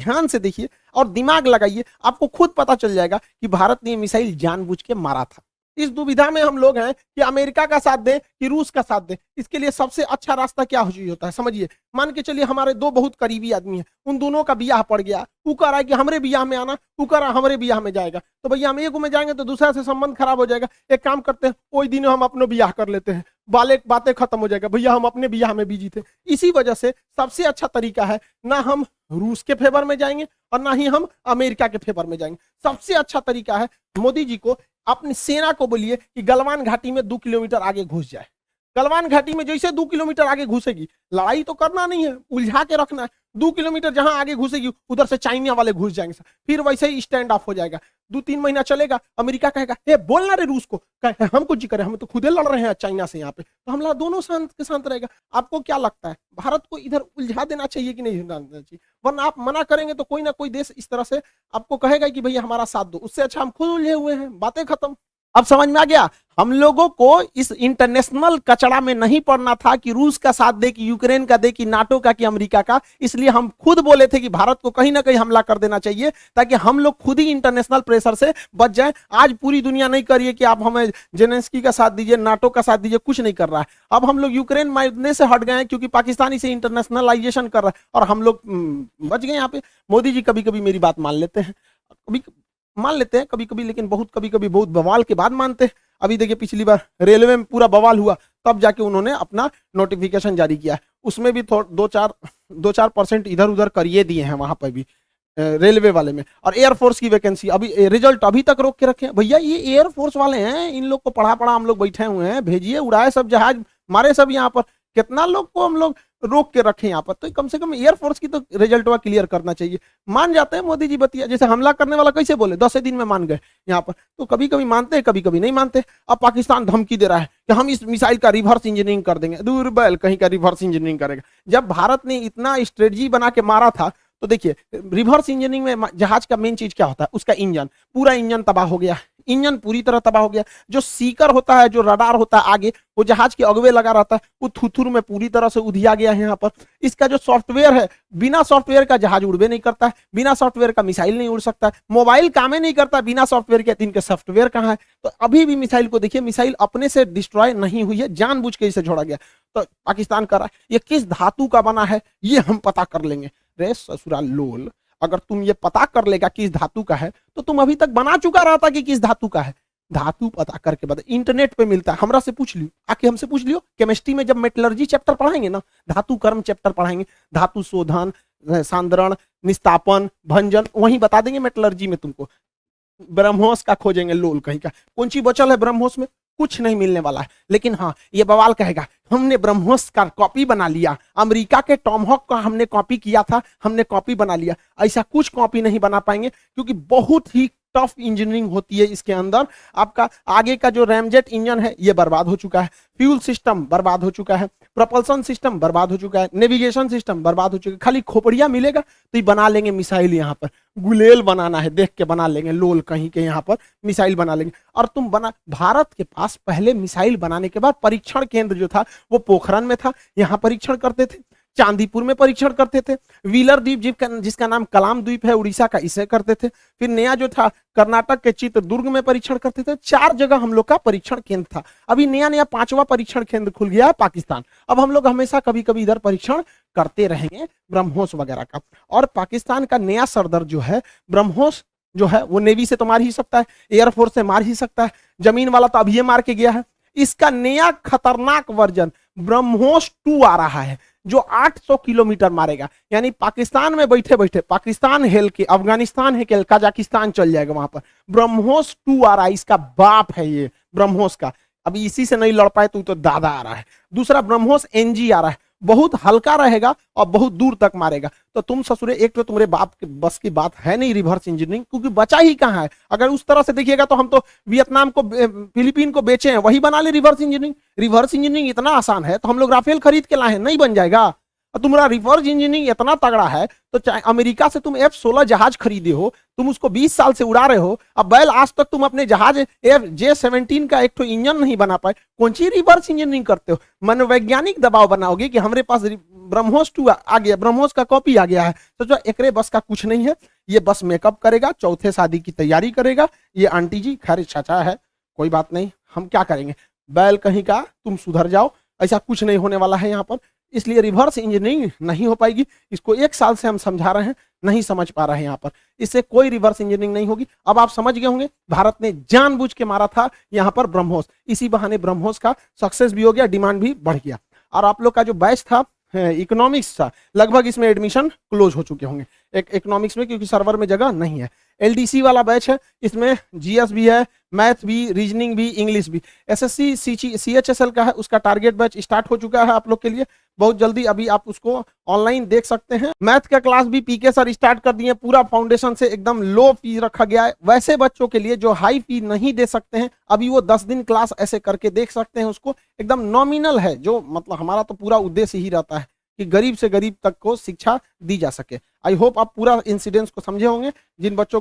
ध्यान से देखिए और दिमाग लगाइए, आपको खुद पता चल जाएगा कि भारत ने मिसाइल जानबूझ के मारा था। इस दुविधा में हम लोग हैं कि अमेरिका का साथ दें कि रूस का साथ दें। इसके लिए सबसे अच्छा रास्ता क्या होता है समझिए। मान के चलिए हमारे दो बहुत करीबी आदमी हैं, उन दोनों का ब्याह पड़ गया, वो कह रहा है कि हमरे ब्याह में आना, वो कह रहा है हमरे ब्याह में जाएगा, तो भैया हम एक में जाएंगे तो दूसरा से संबंध खराब हो जाएगा। एक काम करते हैं, कोई दिन हम अपने ब्याह कर लेते हैं, बातें खत्म हो जाएगा, भैया हम अपने ब्याह में बिजी थे। इसी वजह से सबसे अच्छा तरीका है, ना हम रूस के फेवर में जाएंगे और ना ही हम अमेरिका के फेवर में जाएंगे। सबसे अच्छा तरीका है मोदी जी को अपनी सेना को बोलिए कि गलवान घाटी में 2 किलोमीटर आगे घुस जाए। गलवान घाटी में जैसे 2 किलोमीटर आगे घुसेगी, लड़ाई तो करना नहीं है, उलझा के रखना है। 2 किलोमीटर जहां आगे घुसेगी उधर से चाइना वाले घुस जाएंगे, फिर वैसे ही स्टैंड ऑफ हो जाएगा। 2-3 महीना चलेगा, अमेरिका कहेगा हे बोलना रे रूस को, हम कुछ करे, हम तो खुदे लड़ रहे हैं चाइना से यहाँ पे, तो हम दोनों शांत के शांत रहेगा। आपको क्या लगता है भारत को इधर उलझा देना चाहिए कि नहीं देना चाहिए? वरना आप मना करेंगे तो कोई ना कोई देश इस तरह से आपको कहेगा कि भैया हमारा साथ दो, उससे अच्छा हम खुद उलझे हुए हैं, बातें खत्म। अब समझ में आ गया? हम लोगों को इस इंटरनेशनल कचड़ा में नहीं पड़ना था कि रूस का साथ दे, कि यूक्रेन का दे, कि नाटो का, कि अमेरिका का। इसलिए हम खुद बोले थे कि भारत को कहीं ना कहीं हमला कर देना चाहिए, ताकि हम लोग खुद ही इंटरनेशनल प्रेशर से बच जाएं। आज पूरी दुनिया नहीं कर रही है कि आप हमें जेलेंस्की का साथ दीजिए, नाटो का साथ दीजिए, कुछ नहीं कर रहा है। अब हम लोग यूक्रेन मारने से हट गए हैं क्योंकि पाकिस्तान इसे इंटरनेशनलाइजेशन कर रहा है और हम लोग बच गए यहाँ पे। मोदी जी कभी कभी मेरी बात मान लेते हैं, कभी कभी, लेकिन कभी कभी बहुत बवाल के बाद मानते हैं। अभी देखिए पिछली बार रेलवे में पूरा बवाल हुआ, तब जाके उन्होंने अपना नोटिफिकेशन जारी किया, उसमें भी 2-4% इधर उधर करिए दिए हैं वहां पर भी रेलवे वाले में। और एयरफोर्स की वैकेंसी अभी रिजल्ट अभी तक रोक के रखे हैं। भैया ये एयरफोर्स वाले हैं, इन लोग को पढ़ा हम लोग बैठे हुए हैं, भेजिए, उड़ाए सब जहाज, मारे सब यहाँ पर। कितना लोग को हम लोग रोक के रखे यहाँ पर, तो कम से कम एयरफोर्स की तो रिजल्ट क्लियर करना चाहिए। मान जाते हैं मोदी जी बतिया, जैसे हमला करने वाला कैसे बोले 10 दिन में मान गए यहाँ पर, तो कभी कभी मानते हैं, कभी कभी नहीं मानते। अब पाकिस्तान धमकी दे रहा है कि हम इस मिसाइल का रिवर्स इंजीनियरिंग कर देंगे। दूर बैल कहीं का रिवर्स इंजीनियरिंग करेगा? जब भारत ने इतना स्ट्रेटजी बना के मारा था, तो देखिए रिवर्स इंजीनियरिंग में जहाज का मेन चीज क्या होता है, उसका इंजन, पूरा इंजन तबाह हो गया, इंजन पूरी तरह तबाह हो गया। जो सीकर होता है, जो रडार होता है आगे, वो जहाज के अगवे लगा रहता है, वो थुथुर में पूरी तरह से उधिया गया है यहाँ पर। इसका जो सॉफ्टवेयर है, बिना सॉफ्टवेयर का जहाज उड़वे नहीं करता है, बिना सॉफ्टवेयर का मिसाइल नहीं उड़ सकता है, मोबाइल काम ही नहीं करता बिना सॉफ्टवेयर के। इनके सॉफ्टवेयर कहाँ है? तो अभी भी मिसाइल को देखिए, मिसाइल अपने से डिस्ट्रॉय नहीं हुई है, जानबूझ के इसे छोड़ा गया। तो पाकिस्तान कर रहा है, ये किस धातु का बना है ये हम पता कर लेंगे। रे ससुराल लोल, अगर तुम ये पता कर लेगा किस धातु का है, तो तुम अभी तक बना चुका रहता कि किस धातु का है। धातु पता करके बता, इंटरनेट पे मिलता है, हमरा से पूछ लियो, आके हमसे पूछ लियो। केमिस्ट्री में जब मेटलर्जी चैप्टर पढ़ाएंगे ना, धातु कर्म चैप्टर पढ़ाएंगे, धातु शोधन, सांद्रण, निस्तापन, भंजन, वहीं बता देंगे मेटलर्जी में तुमको। ब्रह्मोस का खोजेंगे, लोल कहीं का, कौन सी बचल है ब्रह्मोस में? कुछ नहीं मिलने वाला है। लेकिन हाँ, ये बवाल कहेगा हमने ब्रह्मोस का कॉपी बना लिया, अमेरिका के टॉमहॉक का हमने कॉपी किया था, हमने कॉपी बना लिया। ऐसा कुछ कॉपी नहीं बना पाएंगे, क्योंकि बहुत ही टफ इंजीनियरिंग होती है इसके अंदर। आपका आगे का जो रैमजेट इंजन है ये बर्बाद हो चुका है, फ्यूल सिस्टम बर्बाद हो चुका है, प्रोपल्सन सिस्टम बर्बाद हो चुका है, नेविगेशन सिस्टम बर्बाद हो चुका है। खाली खोपड़िया मिलेगा तो ये बना लेंगे मिसाइल। यहाँ पर गुलेल बनाना है, देख के बना लेंगे, लोल कहीं के यहाँ पर मिसाइल बना लेंगे। और तुम भारत के पास पहले मिसाइल बनाने के बाद परीक्षण केंद्र जो था वो पोखरण में था, यहाँ परीक्षण करते थे, चांदीपुर में परीक्षण करते थे, व्हीलर द्वीप जिसका नाम कलाम द्वीप है उड़ीसा का, इसे करते थे। फिर नया जो था कर्नाटक के चित्रदुर्ग में परीक्षण करते थे। 4 जगह हम लोग का परीक्षण केंद्र था। अभी नया 5वां परीक्षण केंद्र खुल गया है पाकिस्तान। अब हम लोग हमेशा कभी कभी इधर परीक्षण करते रहेंगे ब्रह्मोस वगैरह का। और पाकिस्तान का नया सरदर जो है ब्रह्मोस जो है, वो नेवी से तो मार ही सकता है, एयरफोर्स से मार ही सकता है, जमीन वाला तो अभी मार के गया है। इसका नया खतरनाक वर्जन ब्रह्मोस 2 आ रहा है, जो 800 किलोमीटर मारेगा। यानी पाकिस्तान में बैठे बैठे, पाकिस्तान हेल के, अफगानिस्तान है के, कजाकिस्तान चल जाएगा वहां पर। ब्रह्मोस 2 आ रहा है, इसका बाप है ये ब्रह्मोस का। अभी इसी से नहीं लड़ पाए तो दादा आ रहा है। दूसरा ब्रह्मोस NG आ रहा है, बहुत हल्का रहेगा और बहुत दूर तक मारेगा। तो तुम ससुरे, एक तो तुम्हारे बाप के बस की बात है नहीं रिवर्स इंजीनियरिंग, क्योंकि बचा ही कहाँ है। अगर उस तरह से देखिएगा तो हम तो वियतनाम को, फिलीपीन को बेचे हैं, वही बना ले रिवर्स इंजीनियरिंग। रिवर्स इंजीनियरिंग इतना आसान है तो हम लोग राफेल खरीद के लाए हैं, नहीं बन जाएगा। और तुम्हारा रिवर्स इंजीनियरिंग इतना तगड़ा है तो चाहे अमेरिका से तुम F-16 जहाज खरीदे हो, तुम उसको 20 साल से उड़ा रहे हो, अब बैल आज तक तुम अपने जहाज J-17 का एक तो इंजन नहीं बना पाए, कौन सी रिवर्स इंजीनियरिंग करते हो? मनोवैज्ञानिक दबाव बनाओगे कि हमारे पास ब्रह्मोस 2 आ गया, ब्रह्मोस का कॉपी आ गया है, तो जो एकरे बस का कुछ नहीं है। ये बस मेकअप करेगा, चौथे शादी की तैयारी करेगा। ये आंटी जी खैर चाचा है, कोई बात नहीं, हम क्या करेंगे, बैल कहीं का, तुम सुधर जाओ, ऐसा कुछ नहीं होने वाला है यहाँ पर। इसलिए रिवर्स इंजीनियरिंग नहीं हो पाएगी। इसको 1 साल से हम समझा रहे हैं, नहीं समझ पा रहे हैं यहाँ पर। इससे कोई रिवर्स इंजीनियरिंग नहीं होगी। अब आप समझ गए होंगे, भारत ने जानबूझ के मारा था यहाँ पर ब्रह्मोस, इसी बहाने ब्रह्मोस का सक्सेस भी हो गया, डिमांड भी बढ़ गया। और आप लोग का जो बैच था इकोनॉमिक्स था, लगभग इसमें एडमिशन क्लोज हो चुके होंगे इकोनॉमिक्स में, क्योंकि सर्वर में जगह नहीं है। एलडीसी वाला बैच है, इसमें जीएस भी है, मैथ भी, रीजनिंग भी, इंग्लिश भी। एसएससी सीएचएसएल का है, उसका टारगेट बैच स्टार्ट हो चुका है आप लोग के लिए बहुत जल्दी, अभी आप उसको ऑनलाइन देख सकते हैं। मैथ का क्लास भी पीके सर स्टार्ट कर दिए, पूरा फाउंडेशन से एकदम लो फी रखा गया है। वैसे बच्चों के लिए जो हाई फी नहीं दे सकते हैं, अभी वो 10 दिन क्लास ऐसे करके देख सकते हैं, उसको एकदम नॉमिनल है। जो मतलब हमारा तो पूरा उद्देश्य ही रहता है कि गरीब से गरीब तक को शिक्षा दी जा सके। आई होप आप पूरा इंसिडेंस को समझे होंगे। जिन बच्चों